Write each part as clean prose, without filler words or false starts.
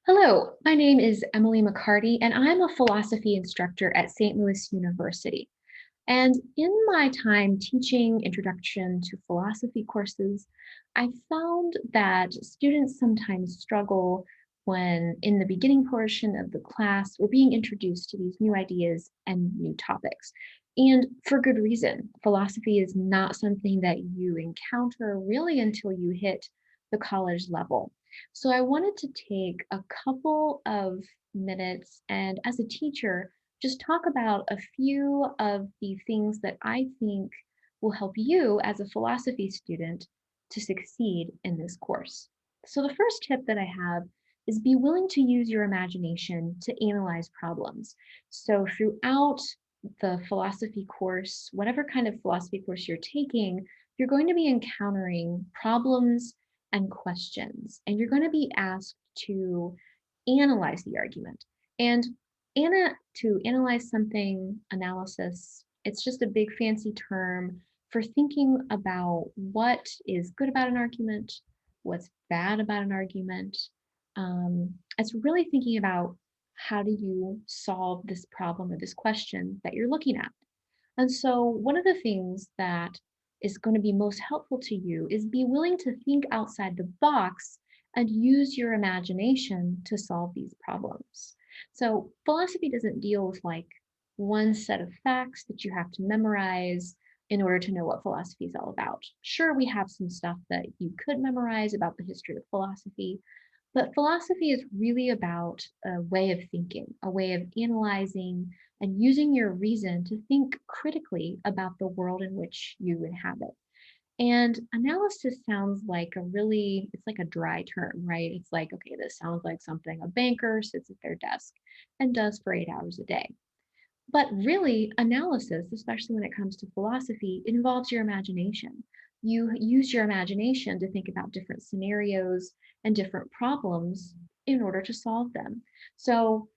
Hello, my name is Emily McCarty, and I'm a philosophy instructor at St. Louis University. And in my time teaching introduction to philosophy courses, I found that students sometimes struggle when, in the beginning portion of the class, we're being introduced to these new ideas and new topics. And for good reason. Philosophy is not something that you encounter really until you hit the college level. So I wanted to take a couple of minutes and, as a teacher, just talk about a few of the things that I think will help you as a philosophy student to succeed in this course. So the first tip that I have is be willing to use your imagination to analyze problems. So throughout the philosophy course, whatever kind of philosophy course you're taking, you're going to be encountering problems and questions, and you're going to be asked to analyze the argument. And to analyze something, analysis, it's just a big fancy term for thinking about what is good about an argument, what's bad about an argument. It's really thinking about how do you solve this problem or this question that you're looking at. And so, one of the things that is going to be most helpful to you is be willing to think outside the box and use your imagination to solve these problems. So, philosophy doesn't deal with like one set of facts that you have to memorize in order to know what philosophy is all about. Sure, we have some stuff that you could memorize about the history of philosophy, but philosophy is really about a way of thinking, a way of analyzing and using your reason to think critically about the world in which you inhabit. And analysis sounds like it's like a dry term, right? It's like, okay, this sounds like something a banker sits at their desk and does for 8 hours a day. But really, analysis, especially when it comes to philosophy, involves your imagination. You use your imagination to think about different scenarios and different problems in order to solve them. So,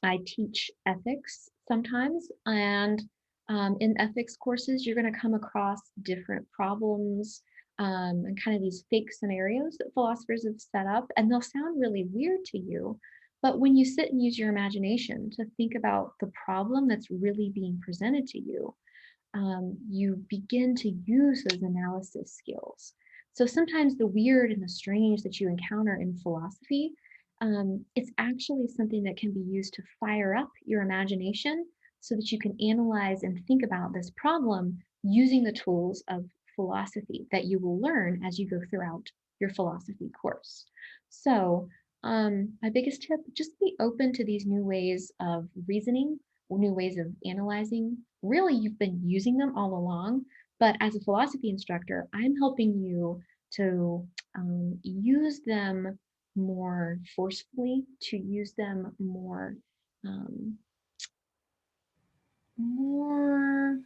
I teach ethics sometimes, and in ethics courses, you're going to come across different problems and kind of these fake scenarios that philosophers have set up, and they'll sound really weird to you. But when you sit and use your imagination to think about the problem that's really being presented to you, you begin to use those analysis skills. So sometimes the weird and the strange that you encounter in philosophy, it's actually something that can be used to fire up your imagination so that you can analyze and think about this problem using the tools of philosophy that you will learn as you go throughout your philosophy course. So, my biggest tip, just be open to these new ways of reasoning, new ways of analyzing. Really, you've been using them all along, but as a philosophy instructor, I'm helping you to use them more forcefully, to use them um, more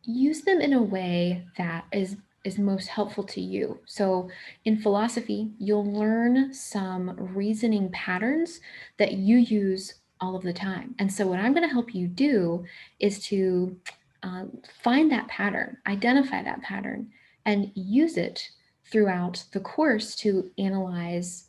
use them in a way that is most helpful to you. So in philosophy, you'll learn some reasoning patterns that you use all of the time. And so what I'm going to help you do is to find that pattern, identify that pattern, and use it throughout the course to analyze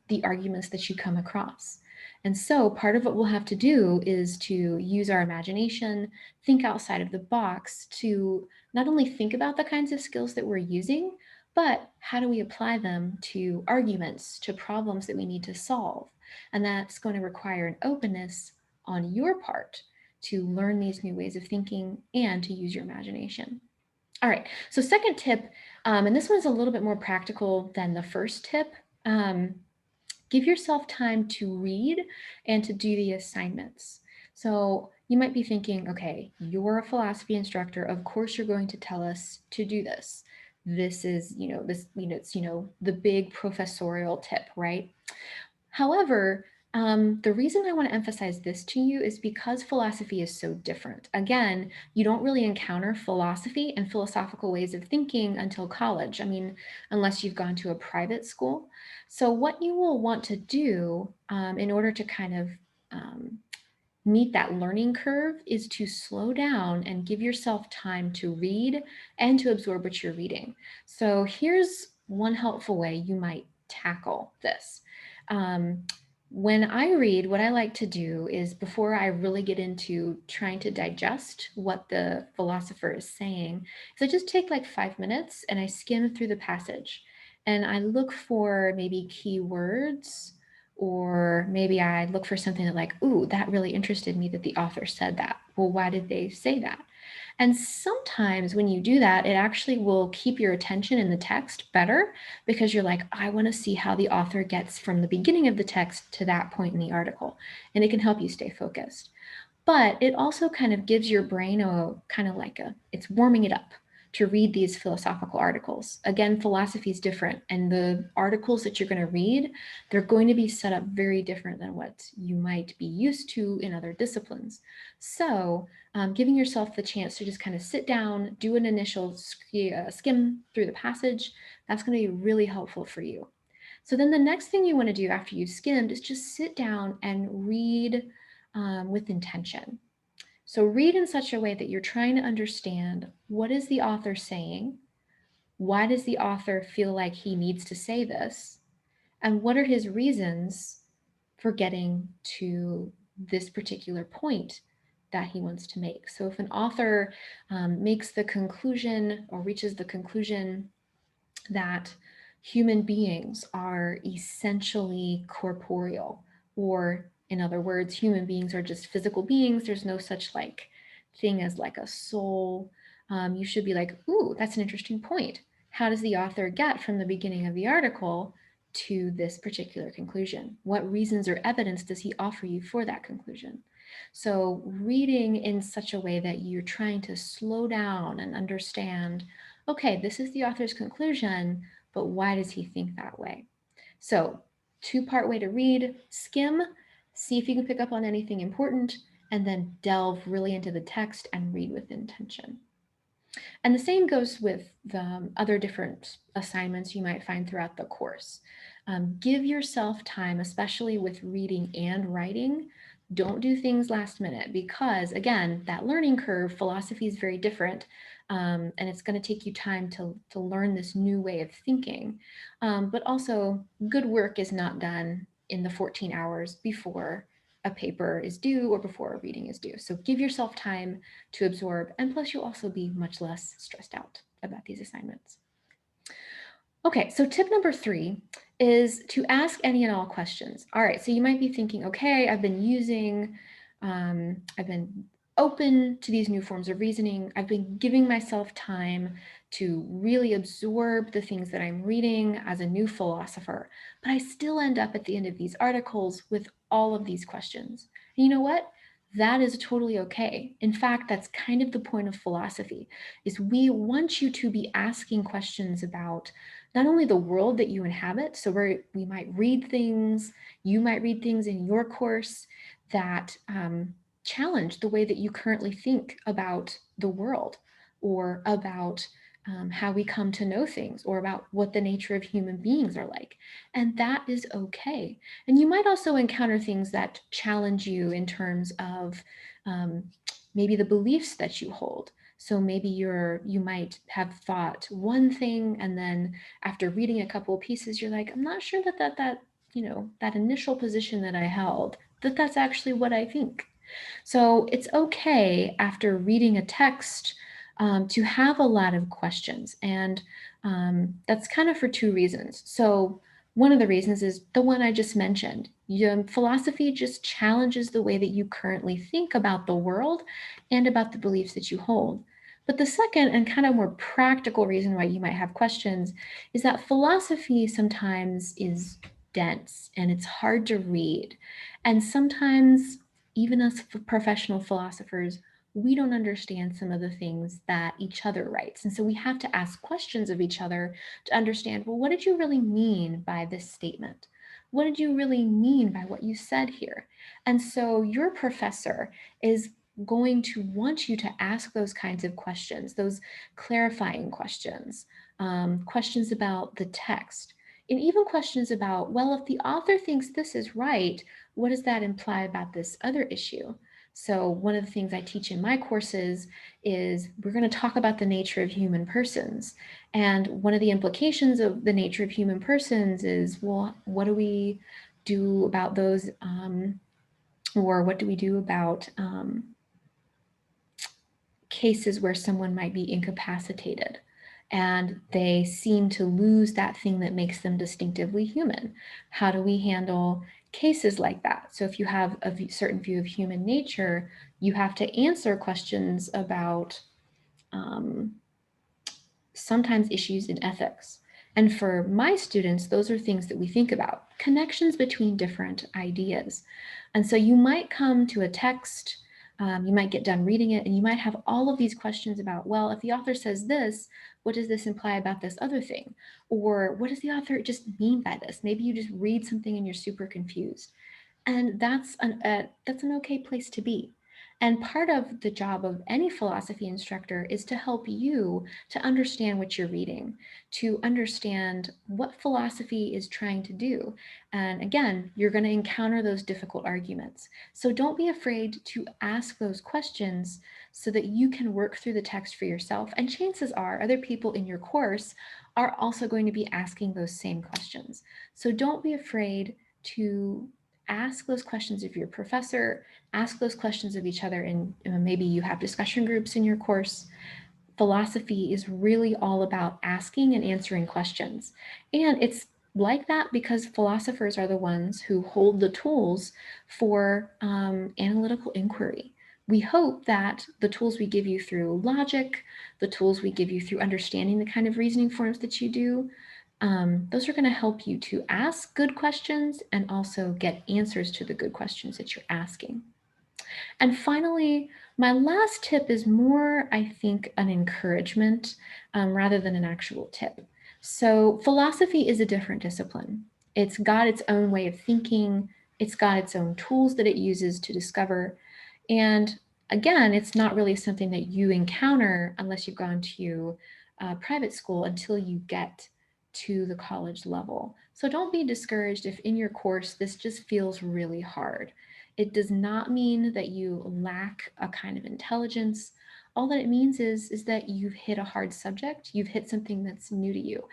the arguments that you come across. And so part of what we'll have to do is to use our imagination, think outside of the box to not only think about the kinds of skills that we're using, but how do we apply them to arguments, to problems that we need to solve? And that's going to require an openness on your part to learn these new ways of thinking and to use your imagination. All right, so second tip, and this one's a little bit more practical than the first tip. Give yourself time to read and to do the assignments. So you might be thinking, okay, you're a philosophy instructor. Of course, you're going to tell us to do this. This is, it's, the big professorial tip, right? However, the reason I want to emphasize this to you is because philosophy is so different. Again, you don't really encounter philosophy and philosophical ways of thinking until college. I mean, unless you've gone to a private school. So what you will want to do in order to kind of meet that learning curve is to slow down and give yourself time to read and to absorb what you're reading. So here's one helpful way you might tackle this. Um, when I read, what I like to do is before I really get into trying to digest what the philosopher is saying, is I just take like 5 minutes and I skim through the passage and I look for maybe key words, or maybe I look for something that like, ooh, that really interested me that the author said that. Well, why did they say that? And sometimes when you do that, it actually will keep your attention in the text better because you're like, I want to see how the author gets from the beginning of the text to that point in the article. And it can help you stay focused. But it also kind of gives your brain a kind of like it's warming it up to read these philosophical articles. Again, philosophy is different, and the articles that you're going to read, they're going to be set up very different than what you might be used to in other disciplines. So, giving yourself the chance to just kind of sit down, do an initial skim through the passage, that's going to be really helpful for you. So then the next thing you want to do after you've skimmed is just sit down and read with intention. So read in such a way that you're trying to understand what is the author saying? Why does the author feel like he needs to say this? And what are his reasons for getting to this particular point that he wants to make? So if an author makes the conclusion or reaches the conclusion that human beings are essentially corporeal, or in other words, human beings are just physical beings. There's no such like thing as like a soul. You should be like, ooh, that's an interesting point. How does the author get from the beginning of the article to this particular conclusion? What reasons or evidence does he offer you for that conclusion? So reading in such a way that you're trying to slow down and understand, okay, this is the author's conclusion, but why does he think that way? So, two-part way to read: skim, see if you can pick up on anything important, and then delve really into the text and read with intention. And the same goes with the other different assignments you might find throughout the course. Give yourself time, especially with reading and writing. Don't do things last minute because, again, that learning curve, philosophy is very different. And it's going to take you time to learn this new way of thinking. But also, good work is not done in the 14 hours before a paper is due or before a reading is due. So give yourself time to absorb, and plus you'll also be much less stressed out about these assignments. Okay, so tip number 3 is to ask any and all questions. All right, so you might be thinking, okay, I've been open to these new forms of reasoning. I've been giving myself time to really absorb the things that I'm reading as a new philosopher, but I still end up at the end of these articles with all of these questions. And you know what? That is totally okay. In fact, that's kind of the point of philosophy, is we want you to be asking questions about not only the world that you inhabit, so we might read things, you might read things in your course that challenge the way that you currently think about the world, or about how we come to know things, or about what the nature of human beings are like. And that is okay. And you might also encounter things that challenge you in terms of um, maybe the beliefs that you hold. So maybe you might have thought one thing, and then after reading a couple of pieces, you're like, I'm not sure that initial position that I held, that's actually what I think. So it's okay after reading a text to have a lot of questions. And that's kind of for two reasons. So one of the reasons is the one I just mentioned. Philosophy just challenges the way that you currently think about the world and about the beliefs that you hold. But the second and kind of more practical reason why you might have questions is that philosophy sometimes is dense and it's hard to read. And sometimes, even as professional philosophers, we don't understand some of the things that each other writes. And so we have to ask questions of each other to understand, well, what did you really mean by this statement? What did you really mean by what you said here? And so your professor is going to want you to ask those kinds of questions, those clarifying questions, questions about the text, and even questions about, well, if the author thinks this is right, what does that imply about this other issue? So one of the things I teach in my courses is we're going to talk about the nature of human persons. And one of the implications of the nature of human persons is, well, what do we do about those, or what do we do about cases where someone might be incapacitated and they seem to lose that thing that makes them distinctively human? How do we handle cases like that? So if you have a certain view of human nature, you have to answer questions about um, sometimes issues in ethics. And for my students, those are things that we think about, connections between different ideas. And so you might come to a text, you might get done reading it, and you might have all of these questions about, well, if the author says this, what does this imply about this other thing? Or what does the author just mean by this? Maybe you just read something and you're super confused. And that's an okay place to be. And part of the job of any philosophy instructor is to help you to understand what you're reading, to understand what philosophy is trying to do. And again, you're going to encounter those difficult arguments. So don't be afraid to ask those questions so that you can work through the text for yourself. And chances are other people in your course are also going to be asking those same questions. So don't be afraid to ask those questions of your professor, ask those questions of each other, and maybe you have discussion groups in your course. Philosophy is really all about asking and answering questions. And it's like that because philosophers are the ones who hold the tools for analytical inquiry. We hope that the tools we give you through logic, the tools we give you through understanding the kind of reasoning forms that you do, those are going to help you to ask good questions and also get answers to the good questions that you're asking. And finally, my last tip is more, I think, an encouragement rather than an actual tip. So philosophy is a different discipline. It's got its own way of thinking. It's got its own tools that it uses to discover. And again, it's not really something that you encounter unless you've gone to private school until you get to the college level. So don't be discouraged if in your course this just feels really hard. It does not mean that you lack a kind of intelligence. All that it means is that you've hit a hard subject, you've hit something that's new to you.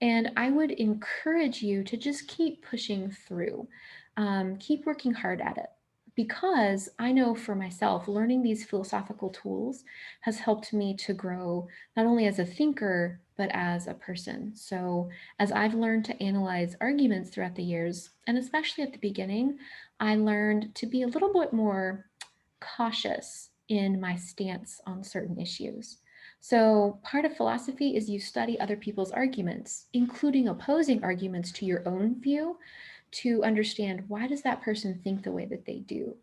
And I would encourage you to just keep pushing through, keep working hard at it. Because I know for myself, learning these philosophical tools has helped me to grow not only as a thinker, but as a person. So, as I've learned to analyze arguments throughout the years, and especially at the beginning, I learned to be a little bit more cautious in my stance on certain issues. So, part of philosophy is you study other people's arguments, including opposing arguments to your own view, to understand why does that person think the way that they do.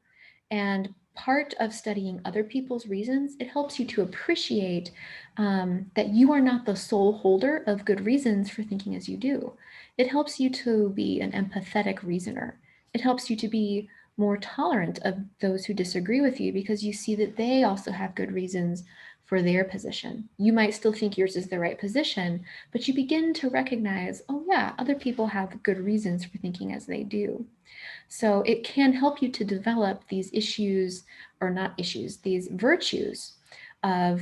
And part of studying other people's reasons, it helps you to appreciate that you are not the sole holder of good reasons for thinking as you do. It helps you to be an empathetic reasoner. It helps you to be more tolerant of those who disagree with you because you see that they also have good reasons for their position. You might still think yours is the right position, but you begin to recognize, oh yeah, other people have good reasons for thinking as they do. So it can help you to develop these issues, or not issues, these virtues of,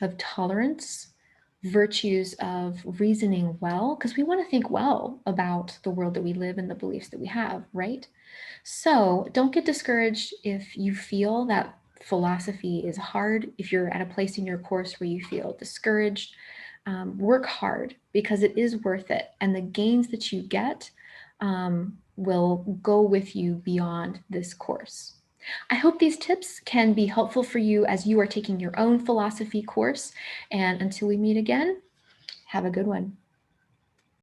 of tolerance, virtues of reasoning well, because we want to think well about the world that we live and the beliefs that we have, right? So don't get discouraged if you feel that philosophy is hard, if you're at a place in your course where you feel discouraged. Work hard because it is worth it. And the gains that you get will go with you beyond this course. I hope these tips can be helpful for you as you are taking your own philosophy course. And until we meet again, have a good one.